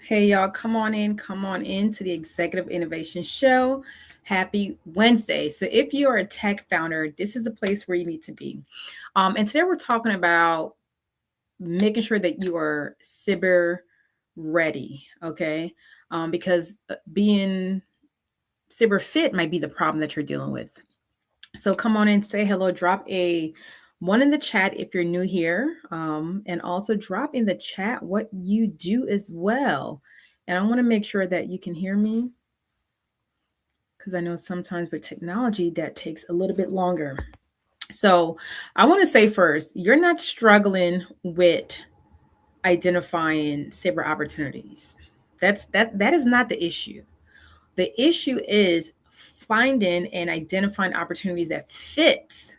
Hey, y'all, come on in to the Executive Innovation Show. Happy Wednesday. So, if you are a tech founder, this is the place where you need to be. And today we're talking about making sure that you are cyber ready, okay? Because being cyber fit might be the problem that you're dealing with. So come on in, say hello, drop a one in the chat if you're new here, and also drop in the chat what you do as well. And I want to make sure that you can hear me because I know sometimes with technology that takes a little bit longer. So I want to say first, you're not struggling with identifying cyber opportunities. That is not the issue. The issue is finding and identifying opportunities that fits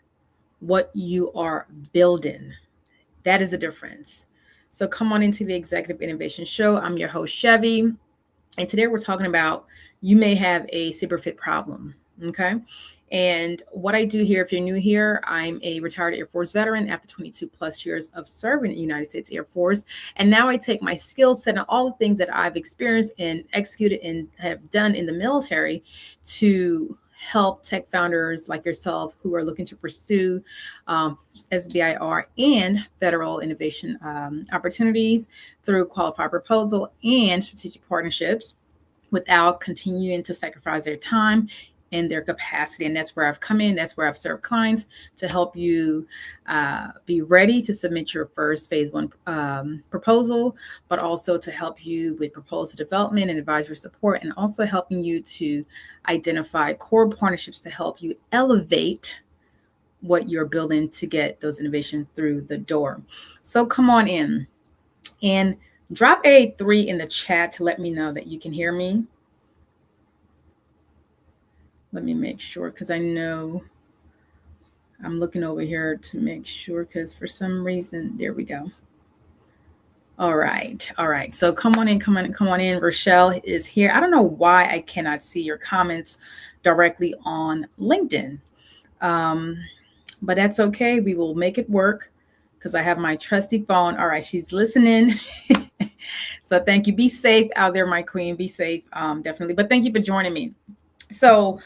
what you are building. That is a difference. So come on into the Executive Innovation Show. I'm your host, Chevy. And today we're talking about you may have a super fit problem. Okay. And what I do here, if you're new here, I'm a retired Air Force veteran after 22 plus years of serving in the United States Air Force. And now I take my skill set and all the things that I've experienced and executed and have done in the military to help tech founders like yourself who are looking to pursue SBIR and federal innovation opportunities through qualified proposal and strategic partnerships without continuing to sacrifice their time and their capacity. And that's where I've come in. That's where I've served clients to help you be ready to submit your first phase one proposal, but also to help you with proposal development and advisory support, and also helping you to identify core partnerships to help you elevate what you're building to get those innovations through the door. So come on in and drop a 3 in the chat to let me know that you can hear me. Let me make sure because I know I'm looking over here to make sure because for some reason, there we go. All right. All right. So come on in, come on in. Rochelle is here. I don't know why I cannot see your comments directly on LinkedIn. But that's okay. We will make it work because I have my trusty phone. All right, she's listening. So thank you. Be safe out there, my queen. Be safe, definitely. But thank you for joining me. So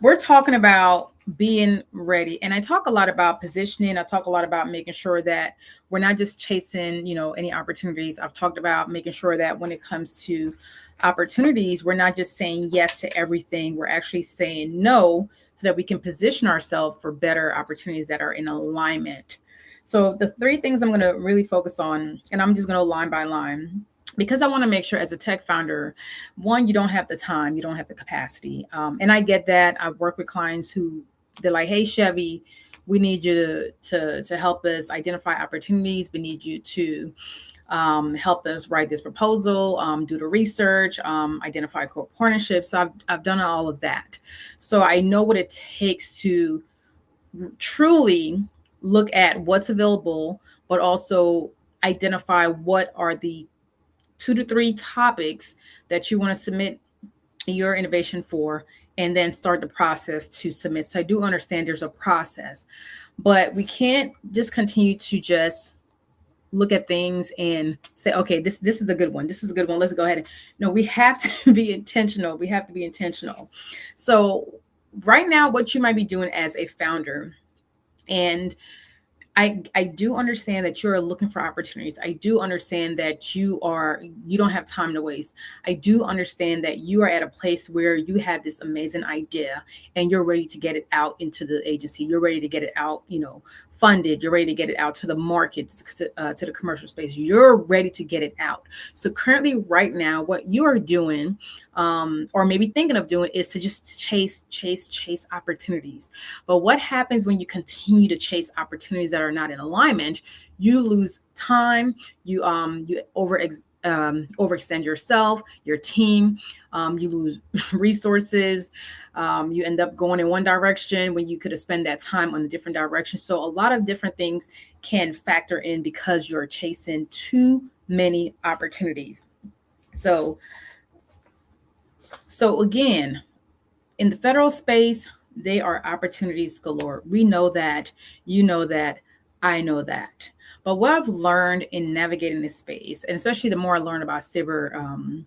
we're talking about being ready, and I talk a lot about positioning. I talk a lot about making sure that we're not just chasing, any opportunities. I've talked about making sure that when it comes to opportunities, we're not just saying yes to everything. We're actually saying no so that we can position ourselves for better opportunities that are in alignment. So the 3 things I'm going to really focus on, and I'm just going to line by line, because I want to make sure as a tech founder, one, you don't have the time, you don't have the capacity. And I get that. I work with clients who they're like, hey, Chevy, we need you to help us identify opportunities. We need you to help us write this proposal, do the research, identify core partnerships. So I've done all of that. So I know what it takes to truly look at what's available, but also identify what are the 2 to 3 topics that you want to submit your innovation for, and then start the process to submit. So I do understand there's a process, but we can't just continue to just look at things and say, okay, this is a good one. This is a good one. Let's go ahead. No, we have to be intentional. We have to be intentional. So right now, what you might be doing as a founder, and I do understand that you're looking for opportunities. I do understand that you don't have time to waste. I do understand that you are at a place where you have this amazing idea and you're ready to get it out into the agency. You're ready to get it out, funded. You're ready to get it out to the market, to the commercial space. You're ready to get it out. So currently, right now, what you are doing, or maybe thinking of doing, is to just chase opportunities. But what happens when you continue to chase opportunities that are not in alignment? You lose time. You overextend yourself, your team. You lose resources. You end up going in one direction when you could have spent that time on a different direction. So a lot of different things can factor in because you're chasing too many opportunities. So again, in the federal space, they are opportunities galore. We know that, you know that, I know that. But what I've learned in navigating this space, and especially the more I learn about SBIR,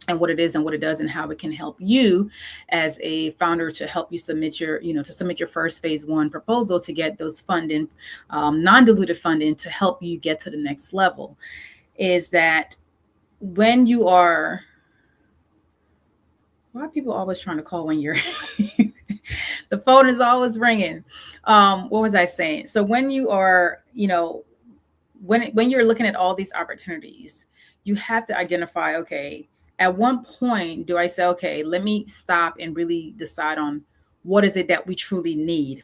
and what it is and what it does and how it can help you as a founder to help you submit your, to submit your first phase 1 proposal to get those funding, non-dilutive funding to help you get to the next level, is that when you are, why are people always trying to call when you're, the phone is always ringing. What was I saying? So when you are, when you're looking at all these opportunities, you have to identify, okay, at one point do I say, okay, let me stop and really decide on what is it that we truly need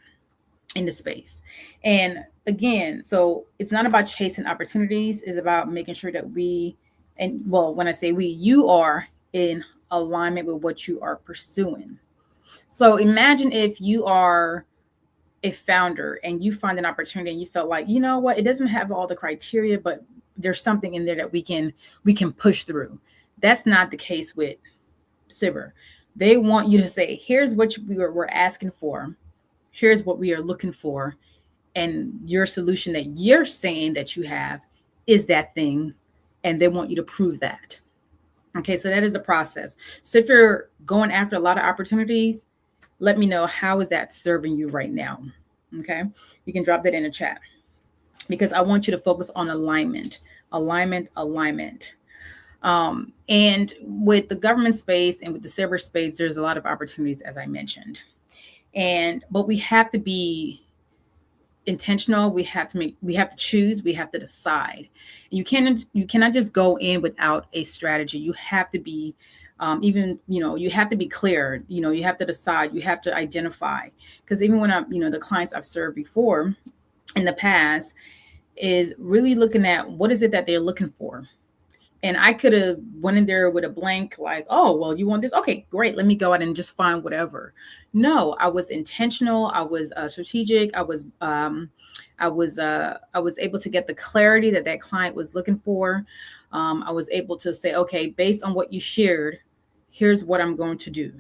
in the space. And again, so it's not about chasing opportunities, it's about making sure that we, and well, when I say we, you are in alignment with what you are pursuing. So imagine if you are a founder and you find an opportunity and you felt like, you know what, it doesn't have all the criteria, but there's something in there that we can push through. That's not the case with SBIR. They want you to say, here's what we're asking for, here's what we are looking for, and your solution that you're saying that you have is that thing, and they want you to prove that. Okay, so that is the process. So if you're going after a lot of opportunities, let me know, how is that serving you right now? Okay, you can drop that in the chat, because I want you to focus on alignment. And with the government space and with the SBIR space, there's a lot of opportunities, as I mentioned. But we have to be intentional. We have to choose, we have to decide. You cannot just go in without a strategy. You have to be, you have to be clear, you have to decide, you have to identify. Because even when the clients I've served before in the past is really looking at what is it that they're looking for. And I could have went in there with a blank, like, oh, well, you want this? Okay, great. Let me go out and just find whatever. No, I was intentional. I was strategic. I was able to get the clarity that client was looking for. I was able to say, okay, based on what you shared, here's what I'm going to do.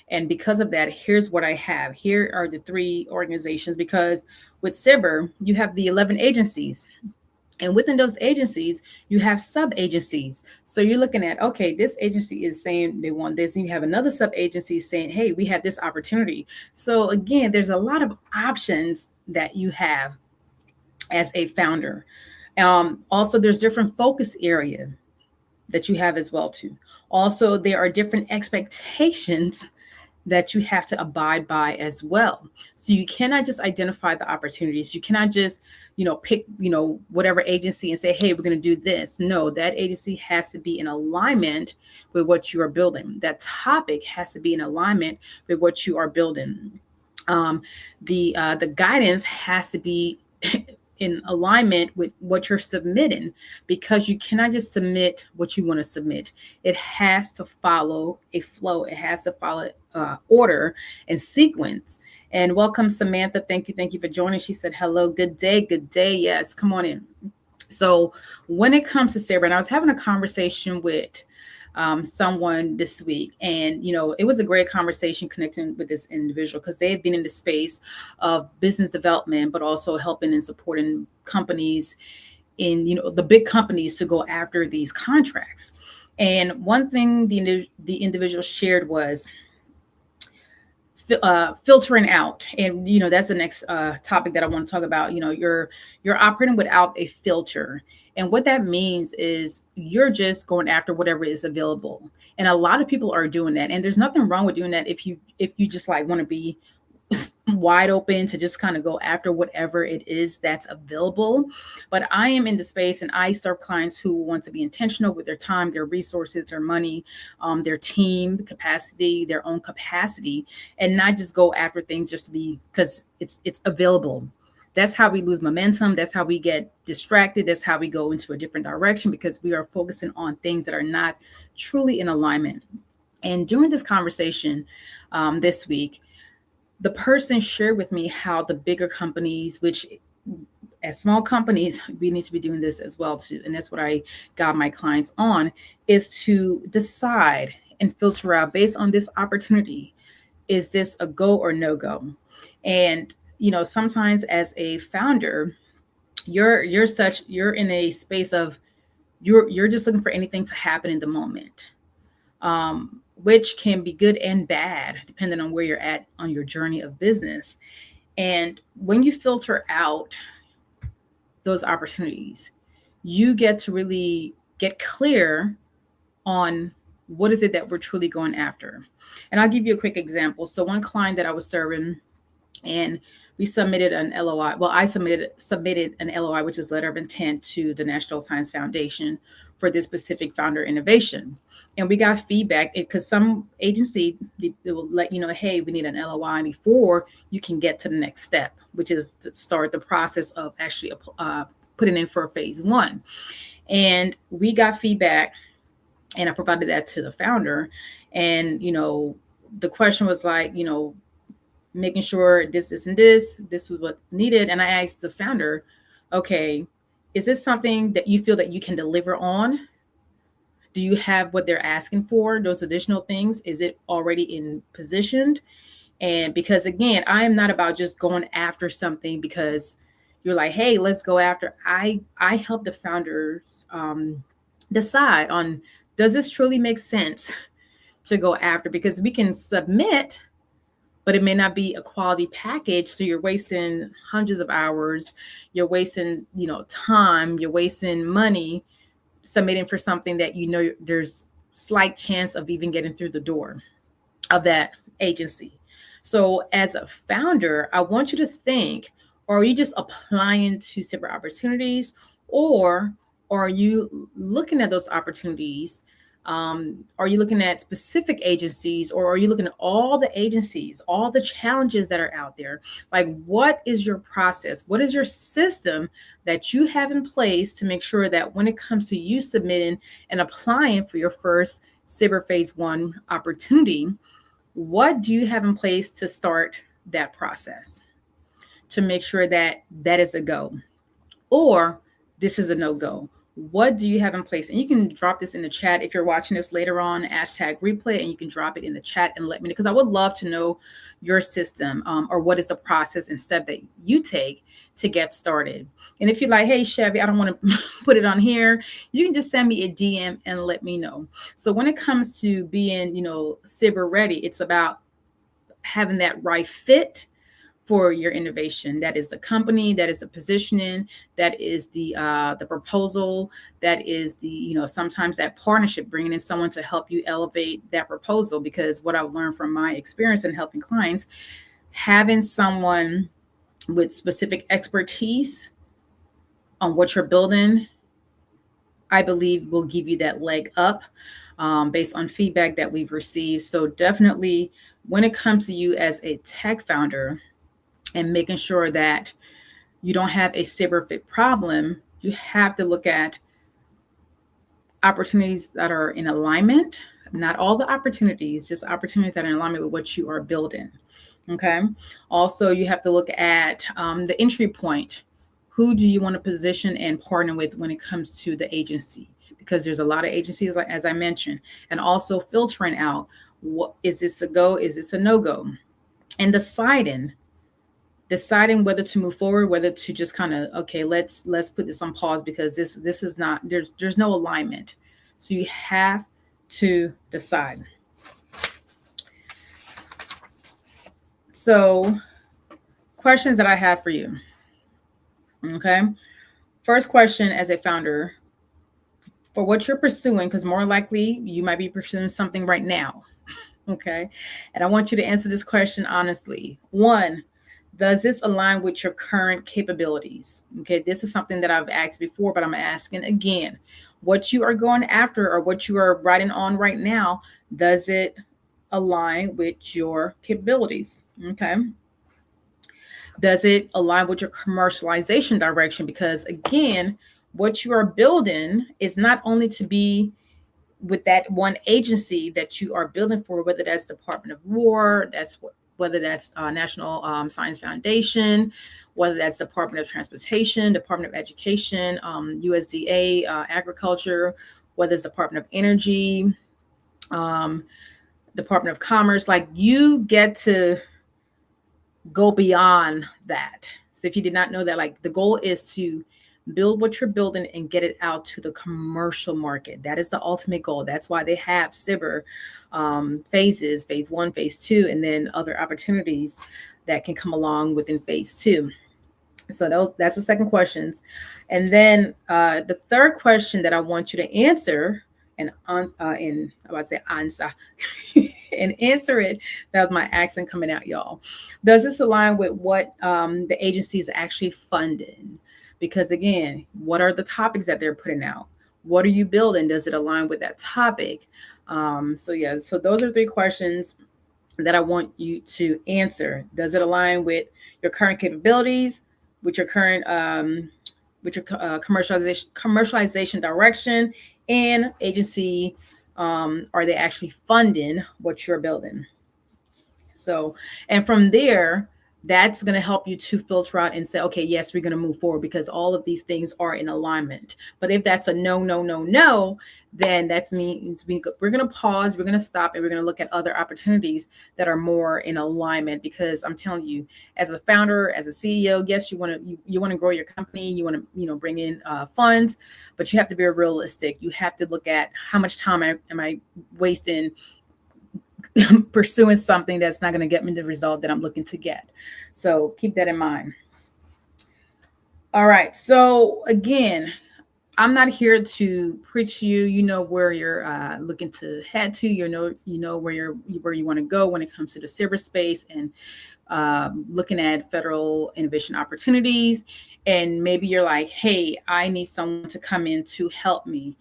And because of that, here's what I have. Here are the 3 organizations, because with SBIR, you have the 11 agencies. And within those agencies, you have sub-agencies. So you're looking at, okay, this agency is saying they want this, and you have another sub-agency saying, hey, we have this opportunity. So again, there's a lot of options that you have as a founder. Also, there's different focus area that you have as well too. Also, there are different expectations that you have to abide by as well. So you cannot just identify the opportunities. You cannot just, pick, whatever agency and say, hey, we're going to do this. No, that agency has to be in alignment with what you are building. That topic has to be in alignment with what you are building. The guidance has to be in alignment with what you're submitting, because you cannot just submit what you want to submit. It has to follow a flow. It has to follow order and sequence. And welcome, Samantha. Thank you for joining. She said, hello, good day. Yes, come on in. So when it comes to SBIR, and I was having a conversation with someone this week, and it was a great conversation connecting with this individual, because they have been in the space of business development, but also helping and supporting companies in the big companies to go after these contracts. And one thing the individual shared was filtering out. And that's the next topic that I want to talk about. You're operating without a filter. And what that means is you're just going after whatever is available. And a lot of people are doing that. And there's nothing wrong with doing that if you just like want to be wide open to just kind of go after whatever it is that's available. But I am in the space, and I serve clients who want to be intentional with their time, their resources, their money, their team capacity, their own capacity, and not just go after things just to be because it's available. That's how we lose momentum. That's how we get distracted. That's how we go into a different direction, because we are focusing on things that are not truly in alignment. And during this conversation this week, the person shared with me how the bigger companies, which as small companies, we need to be doing this as well too. And that's what I got my clients on, is to decide and filter out based on this opportunity. Is this a go or no go? And, sometimes as a founder, you're in a space of you're just looking for anything to happen in the moment, which can be good and bad depending on where you're at on your journey of business. And when you filter out those opportunities, you get to really get clear on what is it that we're truly going after. And I'll give you a quick example. So one client that I was serving, and we submitted an LOI. Well, I submitted an LOI, which is letter of intent, to the National Science Foundation for this specific founder innovation. And we got feedback because some agency, they will let you know, hey, we need an LOI before you can get to the next step, which is to start the process of actually putting in for phase one. And we got feedback, and I provided that to the founder. And, the question was like, making sure this, and this was what needed. And I asked the founder, okay, is this something that you feel that you can deliver on? Do you have what they're asking for, those additional things? Is it already in positioned? And because again, I am not about just going after something because you're like, hey, let's go after. I help the founders decide on, does this truly make sense to go after? Because we can submit, but it may not be a quality package. So you're wasting hundreds of hours, you're wasting, time, you're wasting money submitting for something that there's slight chance of even getting through the door of that agency. So as a founder, I want you to think, are you just applying to separate opportunities, or are you looking at those opportunities? Are you looking at specific agencies, or are you looking at all the agencies, all the challenges that are out there? Like, what is your process? What is your system that you have in place to make sure that when it comes to you submitting and applying for your first SBIR phase one opportunity, what do you have in place to start that process to make sure that that is a go, or this is a no-go? What do you have in place? And you can drop this in the chat if you're watching this later on, #replay, and you can drop it in the chat and let me know, because I would love to know your system, or what is the process and step that you take to get started. And if you're like, hey, Chevy, I don't want to put it on here, you can just send me a DM and let me know. So when it comes to being, SBIR ready, it's about having that right fit for your innovation. That is the company, that is the positioning, that is the proposal, that is the, sometimes that partnership, bringing in someone to help you elevate that proposal. Because what I've learned from my experience in helping clients, having someone with specific expertise on what you're building, I believe will give you that leg up, based on feedback that we've received. So definitely when it comes to you as a tech founder, and making sure that you don't have a SBIR FIT problem, you have to look at opportunities that are in alignment, not all the opportunities, just opportunities that are in alignment with what you are building. Okay. Also, you have to look at the entry point. Who do you want to position and partner with when it comes to the agency? Because there's a lot of agencies, like as I mentioned, and also filtering out, what is this a go? Is this a no-go? And deciding whether to move forward, whether to just kind of, okay, let's put this on pause because this is not, there's no alignment. So you have to decide. So questions that I have for you. Okay. First question, as a founder, for what you're pursuing, because more likely you might be pursuing something right now. Okay. And I want you to answer this question honestly. 1, does this align with your current capabilities? Okay, this is something that I've asked before, but I'm asking again. What you are going after, or what you are writing on right now, does it align with your capabilities? Okay. Does it align with your commercialization direction? Because again, what you are building is not only to be with that one agency that you are building for, whether that's Department of War, whether that's National Science Foundation, whether that's Department of Transportation, Department of Education, USDA, Agriculture, whether it's Department of Energy, Department of Commerce. Like, you get to go beyond that. So if you did not know that, like, the goal is to build what you're building and get it out to the commercial market. That is the ultimate goal. That's why they have SBIR phases, phase 1, phase 2, and then other opportunities that can come along within phase 2. So that's the second question. And then the third question that I want you to answer and answer and answer it. That was my accent coming out, y'all. Does this align with what the agency is actually funding? Because again, what are the topics that they're putting out? What are you building? Does it align with that topic? So those are 3 questions that I want you to answer. Does it align with your current capabilities, with your current commercialization direction, and agency? Are they actually funding what you're building? So, and from there, that's going to help you to filter out and say, okay, yes, we're going to move forward because all of these things are in alignment. But if that's a no, then that means we're going to pause, we're going to stop, and we're going to look at other opportunities that are more in alignment. Because I'm telling you, as a founder, as a CEO, yes, you want to grow your company, you want to bring in funds, but you have to be realistic. You have to look at how much time am I wasting pursuing something that's not going to get me the result that I'm looking to get. So keep that in mind. All right. So again, I'm not here to preach you. You know where you're looking to head to. You know where you want to go when it comes to the cyberspace and looking at federal innovation opportunities. And maybe you're like, hey, I need someone to come in to help me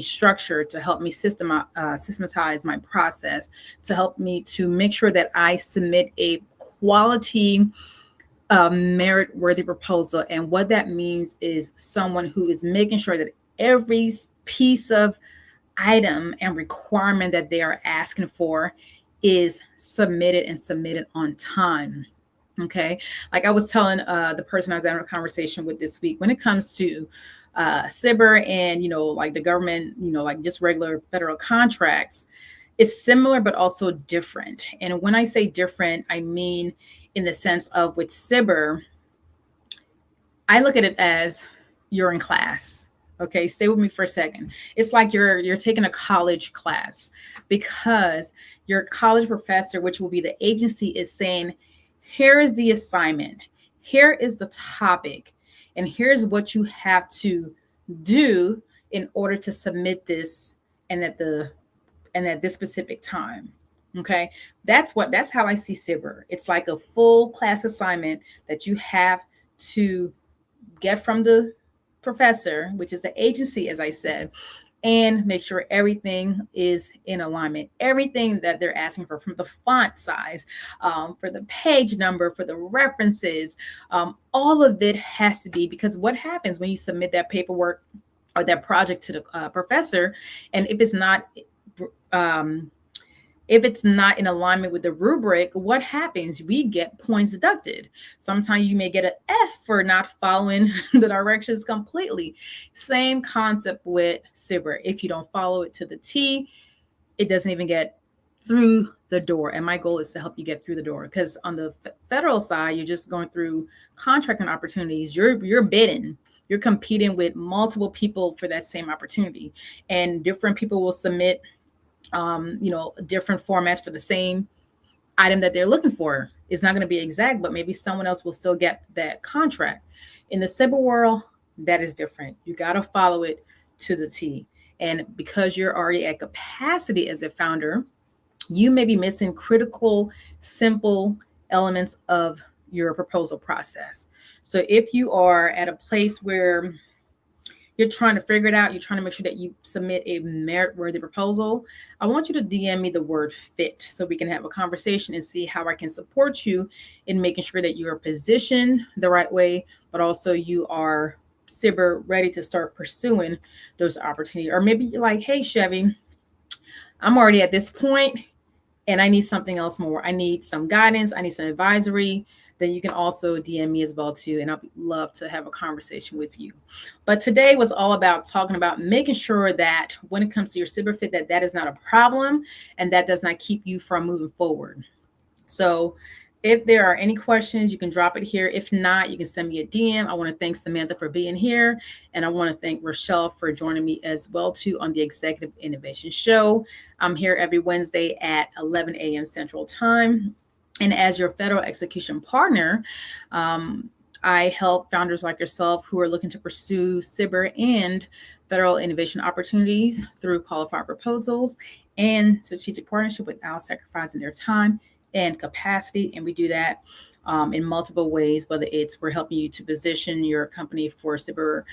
structure, to help me systematize my process, to help me to make sure that I submit a quality merit-worthy proposal. And what that means is someone who is making sure that every piece of item and requirement that they are asking for is submitted on time. Okay. Like I was telling the person I was having a conversation with this week, when it comes to SBIR and, like the government, like just regular federal contracts, it's similar, but also different. And when I say different, I mean in the sense of with SBIR, I look at it as you're in class. Okay, stay with me for a second. It's like you're taking a college class, because your college professor, which will be the agency, is saying, here is the assignment, here is the topic, and here's what you have to do in order to submit this and at this specific time. Okay, that's how I see SBIR. It's like a full class assignment that you have to get from the professor, which is the agency, as I said, and make sure everything is in alignment. Everything that they're asking for, from the font size, for the page number, for the references, all of it has to be, because what happens when you submit that paperwork or that project to the professor, and if it's not in alignment with the rubric, what happens? We get points deducted. Sometimes you may get an F for not following the directions completely. Same concept with SBIR. If you don't follow it to the T, it doesn't even get through the door. And my goal is to help you get through the door, because on the federal side, you're just going through contracting opportunities. You're bidding. You're competing with multiple people for that same opportunity, and different people will submit different formats for the same item that they're looking for. It's not going to be exact, but maybe someone else will still get that contract. In the SBIR world, that is different. You got to follow it to the T. And because you're already at capacity as a founder, you may be missing critical, simple elements of your proposal process. So if you are at a place where you're trying to figure it out, you're trying to make sure that you submit a merit-worthy proposal, I want you to DM me the word FIT so we can have a conversation and see how I can support you in making sure that you are positioned the right way, but also you are SBIR ready to start pursuing those opportunities. Or maybe you're like, hey, Chevy, I'm already at this point and I need something else more. I need some guidance. I need some advisory. Then you can also DM me as well too. And I'd love to have a conversation with you. But today was all about talking about making sure that when it comes to your SBIR FIT, that is not a problem and that does not keep you from moving forward. So If there are any questions, you can drop it here. If not, you can send me a DM. I want to thank Samantha for being here. And I want to thank Rochelle for joining me as well, too, on the Executive Innovation Show. I'm here every Wednesday at 11 a.m. Central Time. And as your federal execution partner, I help founders like yourself who are looking to pursue SBIR and federal innovation opportunities through qualified proposals and strategic partnership without sacrificing their time and capacity. And we do that in multiple ways, whether it's we're helping you to position your company for SBIR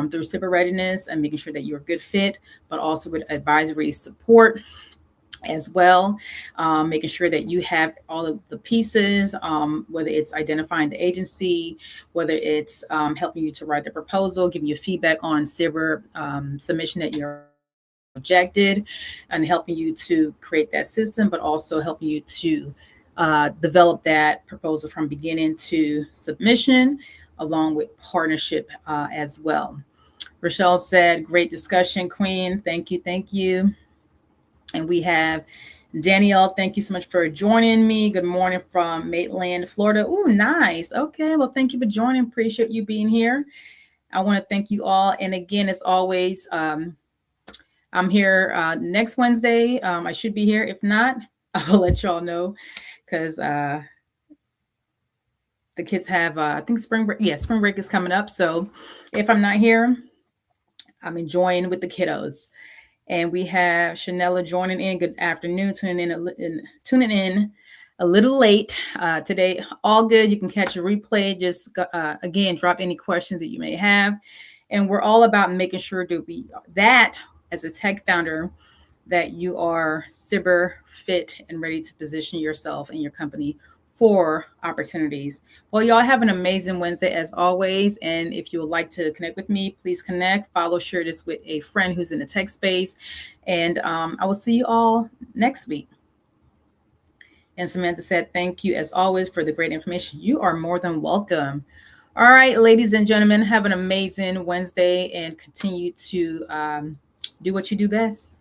through SBIR readiness and making sure that you're a good fit, but also with advisory support as well, making sure that you have all of the pieces, whether it's identifying the agency, whether it's helping you to write the proposal, giving you feedback on SBIR submission that you're rejected, and helping you to create that system, but also helping you to develop that proposal from beginning to submission, along with partnership as well. Rochelle said, great discussion, Queen. Thank you. Thank you. And we have Danielle. Thank you so much for joining me. Good morning from Maitland, Florida. Oh, nice. Okay. Well, thank you for joining. Appreciate you being here. I want to thank you all. And again, as always, I'm here next Wednesday. I should be here. If not, I'll let y'all know because the kids have, I think spring break. Yeah, spring break is coming up. So if I'm not here, I'm enjoying with the kiddos. And we have Chanella joining in. Good afternoon. Tuning in a little late today. All good. You can catch a replay. Just again, drop any questions that you may have. And we're all about making sure that as a tech founder, that you are SBIR fit and ready to position yourself and your company for opportunities. Well, y'all have an amazing Wednesday as always. And if you would like to connect with me, please connect, follow, share this with a friend who's in the tech space. And I will see you all next week. And Samantha said, thank you as always for the great information. You are more than welcome. All right, ladies and gentlemen, have an amazing Wednesday and continue to do what you do best.